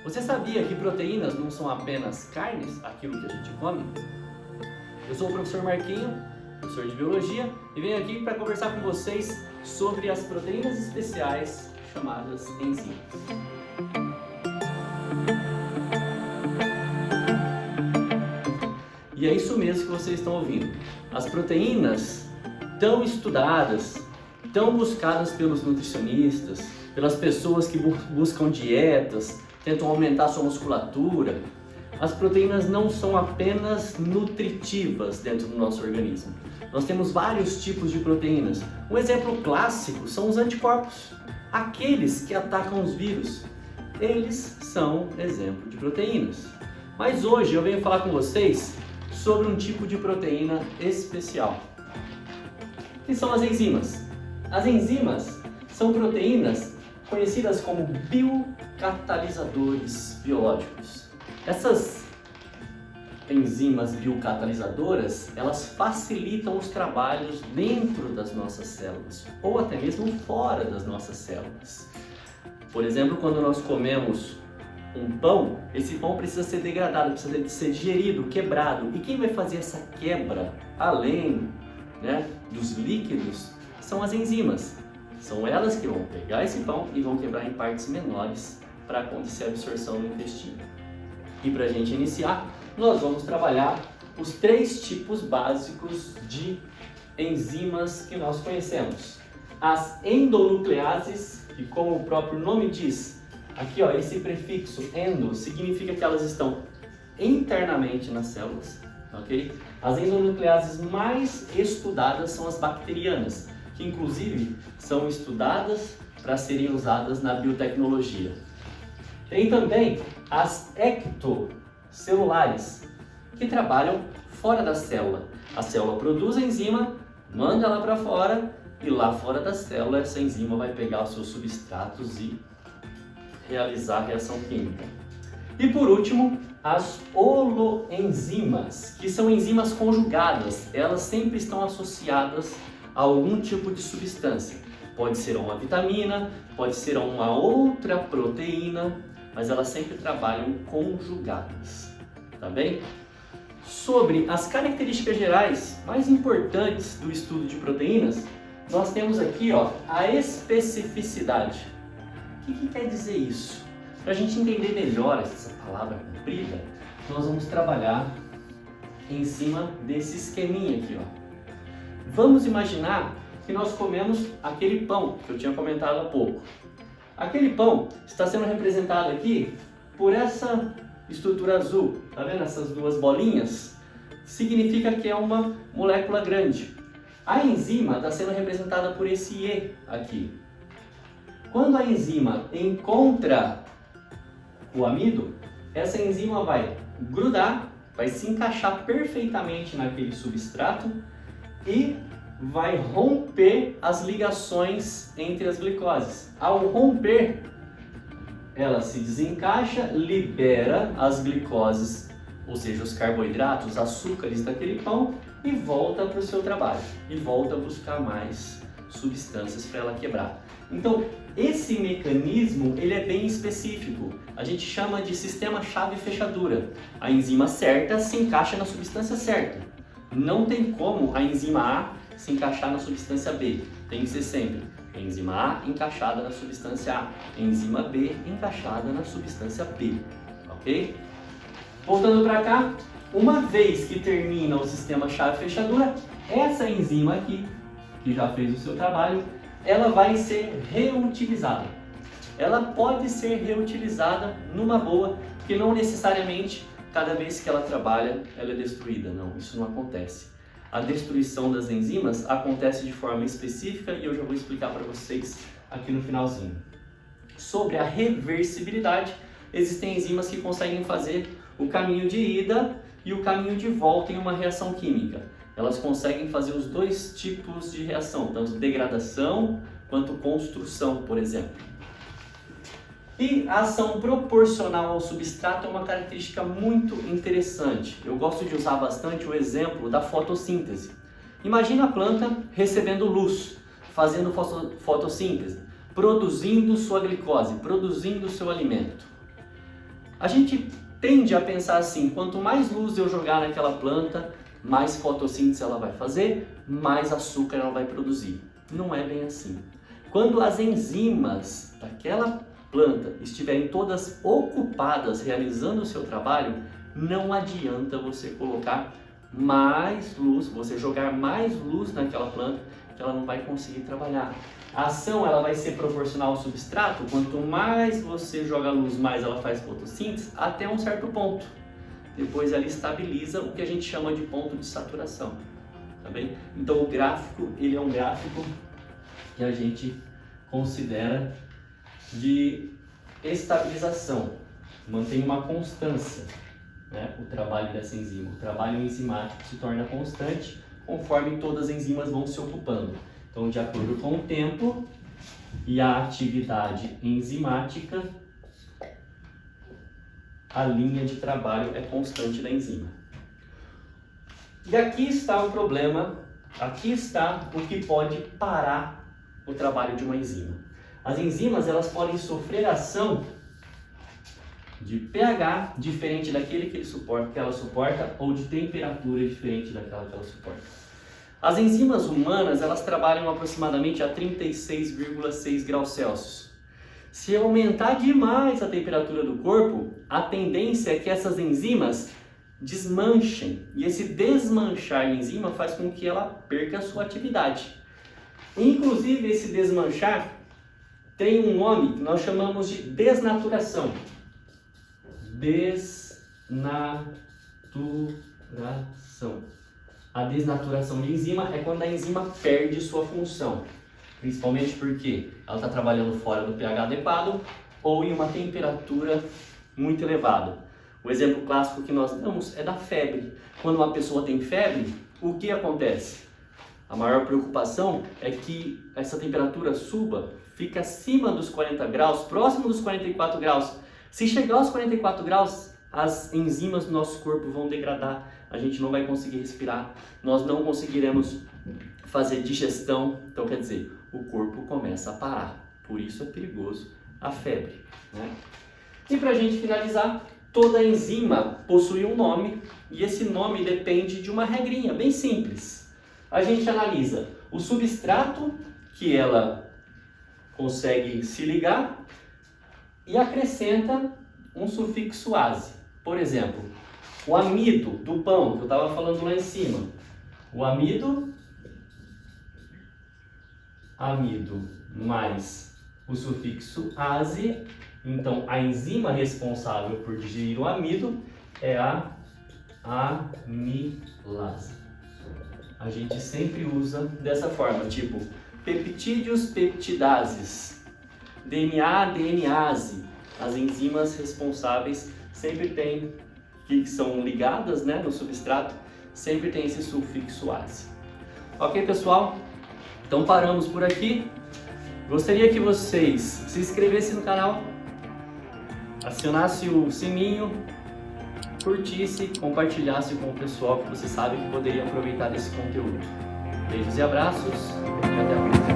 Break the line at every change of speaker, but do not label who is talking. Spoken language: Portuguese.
Você sabia que proteínas não são apenas carnes, aquilo que a gente come? Eu sou o professor Marquinho, professor de Biologia, e venho aqui para conversar com vocês sobre as proteínas especiais chamadas enzimas. E é isso mesmo que vocês estão ouvindo. As proteínas tão estudadas, tão buscadas pelos nutricionistas, pelas pessoas que buscam dietas, tentam aumentar sua musculatura. As proteínas não são apenas nutritivas dentro do nosso organismo. Nós temos vários tipos de proteínas. Um exemplo clássico são os anticorpos, aqueles que atacam os vírus. Eles são exemplo de proteínas. Mas hoje eu venho falar com vocês sobre um tipo de proteína especial, que são as enzimas. As enzimas são proteínas conhecidas como biocatalisadores biológicos. Essas enzimas biocatalisadoras, elas facilitam os trabalhos dentro das nossas células, ou até mesmo fora das nossas células. Por exemplo, quando nós comemos um pão, esse pão precisa ser degradado, precisa ser digerido, quebrado. E quem vai fazer essa quebra, além dos líquidos, são as enzimas. São elas que vão pegar esse pão e vão quebrar em partes menores para acontecer a absorção no intestino. E para a gente iniciar, nós vamos trabalhar os 3 tipos básicos de enzimas que nós conhecemos. As endonucleases, que como o próprio nome diz, aqui ó, esse prefixo endo significa que elas estão internamente nas células, ok? As endonucleases mais estudadas são as bacterianas, que inclusive são estudadas para serem usadas na biotecnologia. Tem também as ectocelulares, que trabalham fora da célula. A célula produz a enzima, manda ela para fora e lá fora da célula essa enzima vai pegar os seus substratos e realizar a reação química. E por último, as holoenzimas, que são enzimas conjugadas. Elas sempre estão associadas a algum tipo de substância. Pode ser uma vitamina, pode ser uma outra proteína, mas elas sempre trabalham conjugadas, tá bem? Sobre as características gerais mais importantes do estudo de proteínas, nós temos aqui ó, a especificidade. O que quer dizer isso? Para a gente entender melhor essa palavra comprida, nós vamos trabalhar em cima desse esqueminha aqui, ó. Vamos imaginar que nós comemos aquele pão que eu tinha comentado há pouco. Aquele pão está sendo representado aqui por essa estrutura azul. Tá vendo essas duas bolinhas? Significa que é uma molécula grande. A enzima está sendo representada por esse E aqui. Quando a enzima encontra o amido, essa enzima vai grudar, vai se encaixar perfeitamente naquele substrato e vai romper as ligações entre as glicoses. Ao romper, ela se desencaixa, libera as glicoses, ou seja, os carboidratos, os açúcares daquele pão e volta para o seu trabalho. E volta a buscar mais substâncias para ela quebrar. Então, esse mecanismo ele é bem específico. A gente chama de sistema chave-fechadura. A enzima certa se encaixa na substância certa. Não tem como a enzima A se encaixar na substância B. Tem que ser sempre a enzima A encaixada na substância A, a enzima B encaixada na substância B, ok? Voltando para cá, uma vez que termina o sistema chave-fechadura, essa enzima aqui, que já fez o seu trabalho, ela vai ser reutilizada. Ela pode ser reutilizada numa boa, porque não necessariamente cada vez que ela trabalha, ela é destruída. Não, isso não acontece. A destruição das enzimas acontece de forma específica e eu já vou explicar para vocês aqui no finalzinho. Sobre a reversibilidade, existem enzimas que conseguem fazer o caminho de ida e o caminho de volta em uma reação química. Elas conseguem fazer os 2 tipos de reação, tanto degradação quanto construção, por exemplo. E a ação proporcional ao substrato é uma característica muito interessante. Eu gosto de usar bastante o exemplo da fotossíntese. Imagina a planta recebendo luz, fazendo fotossíntese, produzindo sua glicose, produzindo seu alimento. A gente tende a pensar assim, quanto mais luz eu jogar naquela planta, mais fotossíntese ela vai fazer, mais açúcar ela vai produzir. Não é bem assim. Quando as enzimas daquela planta estiverem todas ocupadas realizando o seu trabalho, não adianta você colocar mais luz, você jogar mais luz naquela planta, que ela não vai conseguir trabalhar. A ação ela vai ser proporcional ao substrato, quanto mais você joga luz, mais ela faz fotossíntese, até um certo ponto. Depois ela estabiliza o que a gente chama de ponto de saturação, tá bem? Então o gráfico, ele é um gráfico que a gente considera de estabilização, mantém uma constância, né, o trabalho dessa enzima. O trabalho enzimático se torna constante conforme todas as enzimas vão se ocupando. Então, de acordo com o tempo e a atividade enzimática, a linha de trabalho é constante da enzima. E aqui está o problema, aqui está o que pode parar o trabalho de uma enzima. As enzimas elas podem sofrer ação de pH diferente daquele que ela suporta ou de temperatura diferente daquela que ela suporta. As enzimas humanas elas trabalham aproximadamente a 36,6 graus Celsius. Se aumentar demais a temperatura do corpo, a tendência é que essas enzimas desmanchem. E esse desmanchar de enzima faz com que ela perca a sua atividade. Inclusive, esse desmanchar tem um nome que nós chamamos de desnaturação. Desnaturação. A desnaturação de enzima é quando a enzima perde sua função. Principalmente porque ela está trabalhando fora do pH adequado ou em uma temperatura muito elevada. O exemplo clássico que nós damos é da febre. Quando uma pessoa tem febre, o que acontece? A maior preocupação é que essa temperatura suba, fica acima dos 40 graus, próximo dos 44 graus. Se chegar aos 44 graus, as enzimas do nosso corpo vão degradar, a gente não vai conseguir respirar, nós não conseguiremos fazer digestão, então quer dizer, o corpo começa a parar. Por isso é perigoso a febre, né? E para a gente finalizar, toda enzima possui um nome e esse nome depende de uma regrinha bem simples. A gente analisa o substrato que ela consegue se ligar e acrescenta um sufixo ase. Por exemplo, o amido do pão, que eu estava falando lá em cima. O amido mais o sufixo ase. Então, a enzima responsável por digerir o amido é a amilase. A gente sempre usa dessa forma, tipo peptídeos, peptidases, DNA, DNase. As enzimas responsáveis sempre tem, que são ligadas, né, no substrato, sempre tem esse sufixo ase. Ok, pessoal? Então paramos por aqui. Gostaria que vocês se inscrevessem no canal, acionasse o sininho, curtisse, compartilhasse com o pessoal que você sabe que poderia aproveitar desse conteúdo. Beijos e abraços e até a próxima.